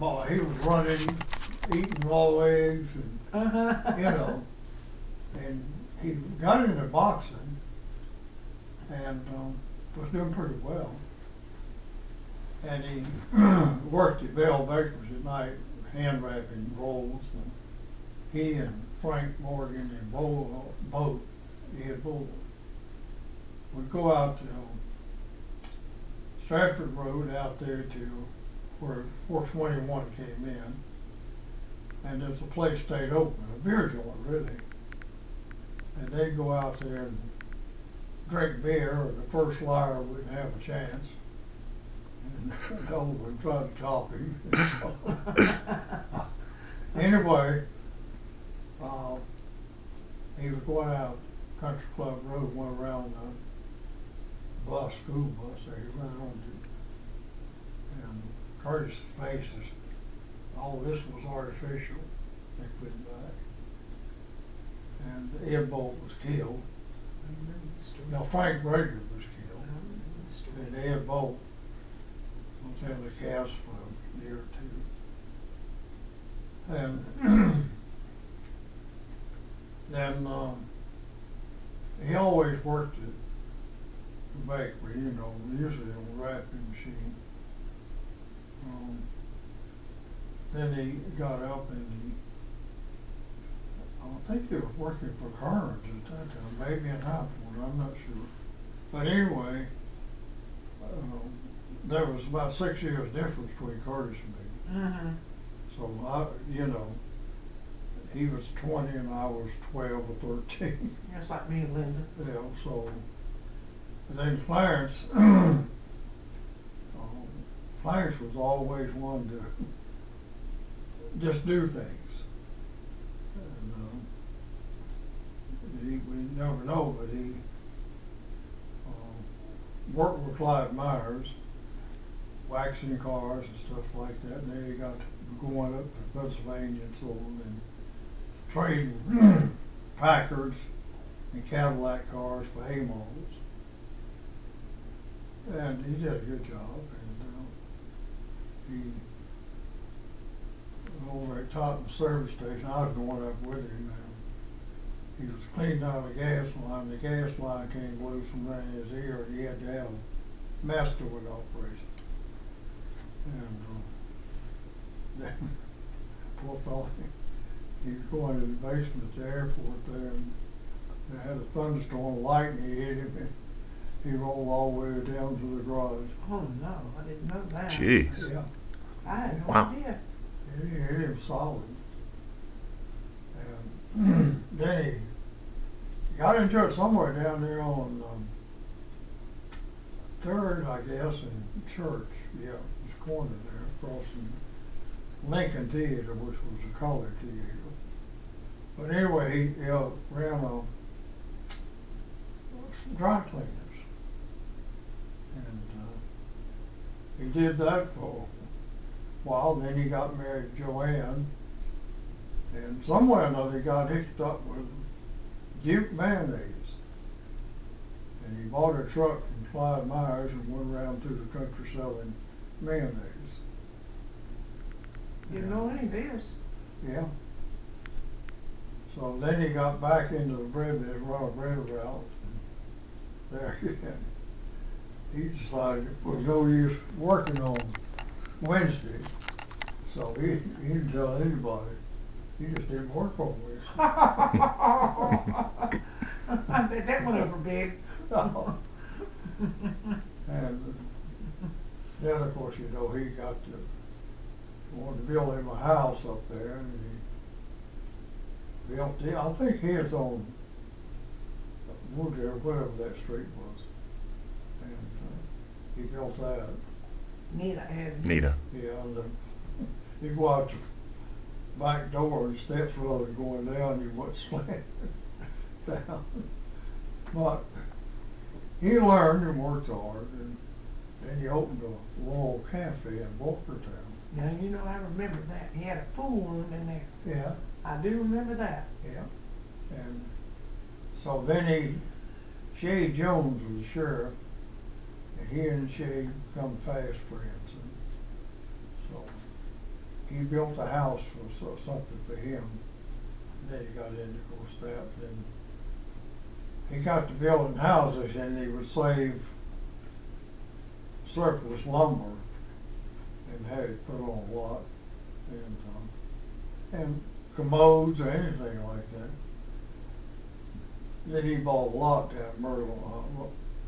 Well, he was running, eating raw eggs, and you know, and he got into boxing, and was doing pretty well. And he worked at Bell Baker's at night, hand wrapping rolls. And he and Frank Morgan and Boat, Ed Bull, would go out to Stratford Road out there to where 421 came in, and there's a place stayed open, a beer joint really. And they'd go out there and drink beer, or the first liar wouldn't have a chance. And the old one tried to top him. Anyway, he was going out Country Club Road, went around the school bus there, he ran onto. And Curtis' face is, all this was artificial, they put it back. And Ed Bolt was killed. Now Frank Rager was killed. And Ed Bolt was in the cast for a year or two. And then he always worked at the bakery, you know, usually on the wrapping machine. Then he got up and I think he was working for Kearns at that time, maybe in Highport, I'm not sure. But anyway, there was about 6 years difference between Curtis and me. So you know, he was 20 and I was 12 or 13. That's like me and Linda. Yeah, so, and then Clarence, Clarence was always one to just do things. And we never know, but he worked with Clyde Myers, waxing cars and stuff like that, and then he got going up to Pennsylvania and so on, and trading Packards and Cadillac cars for Amos. And he did a good job, and he, over at Totten service station, I was going up with him, and he was cleaning out the gas line came loose and ran in his ear, and he had to have a mastoid operation. And then, poor fellow, he was going to the basement at the airport there, and they had a thunderstorm, lightning hit him, and he rolled all the way down to the garage. Oh no, I didn't know that. Jeez. Yeah. I had no Wow. idea. He hit him solid. And then he got into it somewhere down there on 3rd, I guess, and Church. Yeah, this corner there, across from Lincoln Theater, which was a color theater. But anyway, he ran dry cleaners. And he did that for a while. Then he got married to Joanne. And somewhere or another he got hooked up with Duke mayonnaise. And he bought a truck from Clyde Myers and went around through the country selling mayonnaise. Didn't know any of this. Yeah. So then he got back into the bread route. There again. He decided it was no use working on Wednesday, so he didn't tell anybody. He just didn't work on Wednesday. I bet that went over big. And then of course, you know, he wanted to build him a house up there, and he built it. I think he is on Woodrow, whatever that street was, and he built that. Nita had. Nita. Yeah, and you go out the back door and steps rather than going down, you went slant down. But he learned and worked hard, and then he opened a Royal Cafe in Walkertown. Now you know I remember that. He had a pool room in there. Yeah. I do remember that. Yeah. And so then Shay Jones was the sheriff, and he and Shay become fast friends. And so he built a house for something for him. Then he got into, of course, that. Then he got to building houses, and he would save surplus lumber and had it put on a lot, and commodes or anything like that. Then he bought a lot down in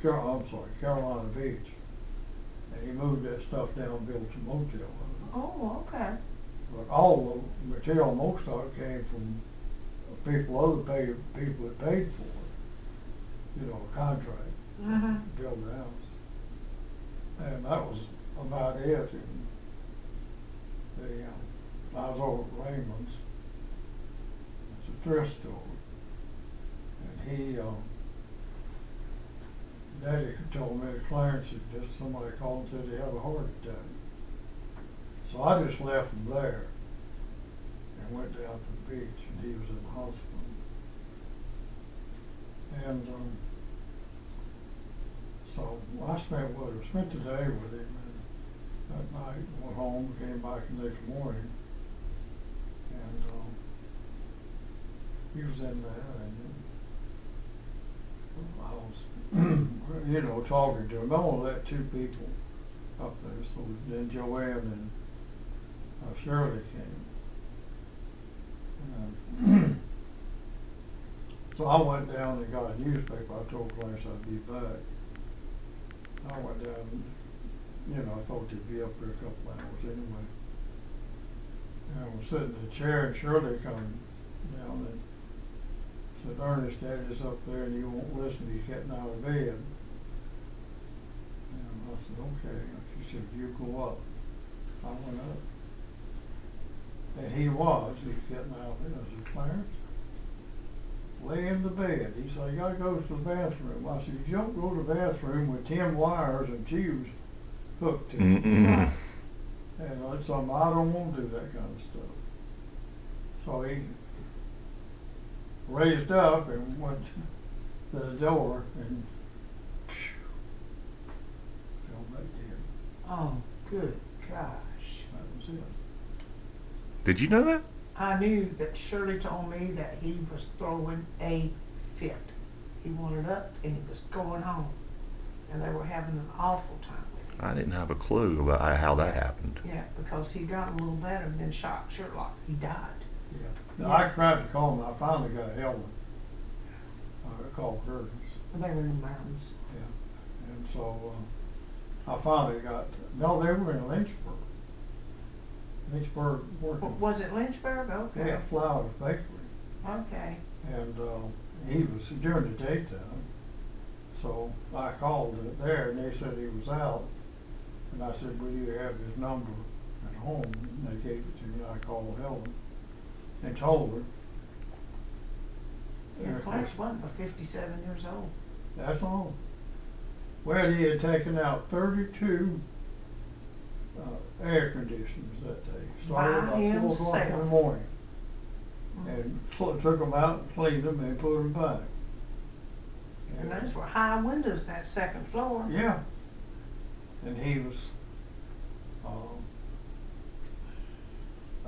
Carolina Beach, and he moved that stuff down and built a motel. Oh, okay. But all the material, most of it came from people that paid for it, you know, a contract to build the house. And that was about it. And I was over at Raymond's. It's a thrift store. And Daddy told me that Clarence had just, somebody called and said he had a heart attack. So I just left him there and went down to the beach, and he was in the hospital. And so I spent the day with him, and that night went home, came back the next morning, and he was in there, and I was, you know, talking to him. I only let two people up there, so then Joanne and Shirley came. So I went down and got a newspaper. I told Clarence I'd be back. I went down, you know, I thought they'd be up there a couple hours anyway. And I was sitting in the chair, and Shirley come down and said, Ernest, Daddy's up there and he won't listen, he's getting out of bed. And I said, okay. She said, you go up. I went up. And he was getting out of bed. I said, Clarence, lay in the bed. He said, I gotta go to the bathroom. I said, you don't go to the bathroom with 10 wires and tubes hooked to it. And I said, I don't want to do that kind of stuff. So he raised up and went to the door and fell back dead. Oh, good gosh. That was it. Did you know that? I knew that Shirley told me that he was throwing a fit. He wanted up and he was going home. And they were having an awful time with him. I didn't have a clue about how that happened. Yeah, because he got a little better and then shot Sherlock. He died. Yeah. Now, I tried to call him. I finally got Helen. I called Curtis. They were in the mountains. Yeah. And so I finally got, no, they were in Lynchburg. Lynchburg working. Was it Lynchburg? Okay. Yeah, Flowers Bakery. Okay. And he was during the daytime. So I called it there, and they said he was out. And I said, well, you have his number at home? And they gave it to me. I called Helen and told her. Yeah, Clarence wasn't but 57 years old. That's all. Well, he had taken out 32 air conditioners that day. Started about 4 o'clock in the morning. And took them out and cleaned them and put them back. And those were high windows, that second floor. Yeah. And he was,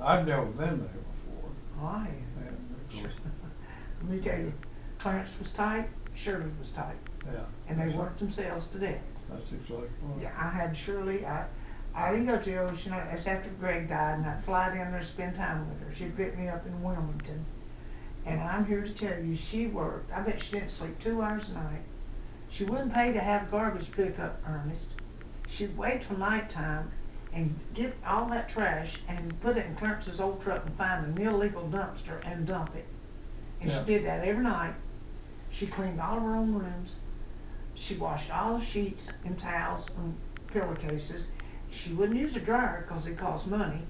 I'd never been there before. Why? And of course, Let me tell you, Clarence was tight, Shirley was tight. yeah. And they worked themselves to death. That's exactly right. Yeah, I had Shirley, I didn't go to the ocean, that's after Greg died, and I'd fly down there to spend time with her. She'd pick me up in Wilmington. And I'm here to tell you, she worked, I bet she didn't sleep 2 hours a night. She wouldn't pay to have garbage pick up, Ernest. She'd wait till nighttime and get all that trash and put it in Clarence's old truck and find an illegal dumpster and dump it. And Yeah. she did that every night. She cleaned all of her own rooms. She washed all the sheets and towels and pillowcases. She wouldn't use a dryer because it cost money.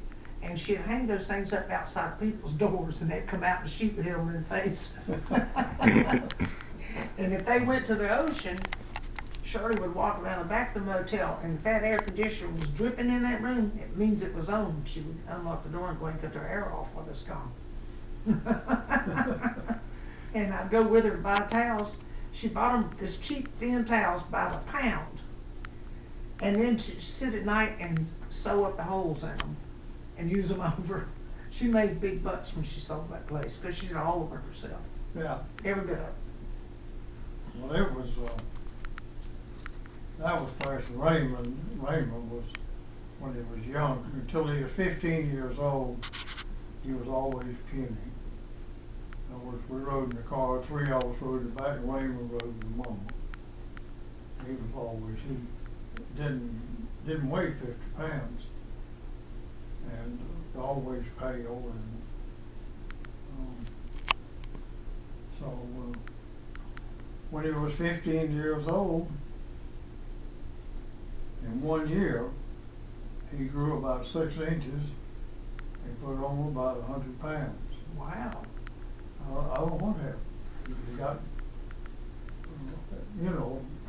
And she'd hang those things up outside people's doors, and they'd come out and she would hit them in the face. And if they went to the ocean, Shirley would walk around the back of the motel, and if that air conditioner was dripping in that room, it means it was on. She would unlock the door and go and cut their air off while it's gone. And I'd go with her to buy towels. She bought them, this cheap thin towels by the pound. And then she'd sit at night and sew up the holes in them. and use them over. She made big bucks when she sold that place, cause she did all of it herself, Yeah, every bit of it. well, it was, that was place Raymond was, when he was young, until he was 15 years old, he was always puny. In other words, we rode in the car, three of us rode in the back, and Raymond rode with Mama. He was always, he didn't weigh 50 pounds, and always pale, and, so, when he was 15 years old, in 1 year, he grew about 6 inches and put on about 100 pounds. Wow. I don't know what happened. He got,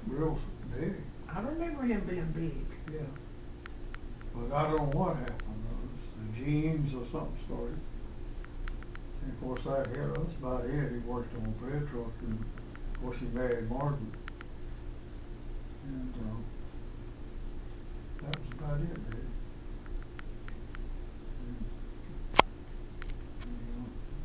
real big. I remember him being big. Yeah. But I don't know what happened. It was the genes or something started. And of course that hit us about it. He worked on a bread truck, and of course he married Margaret.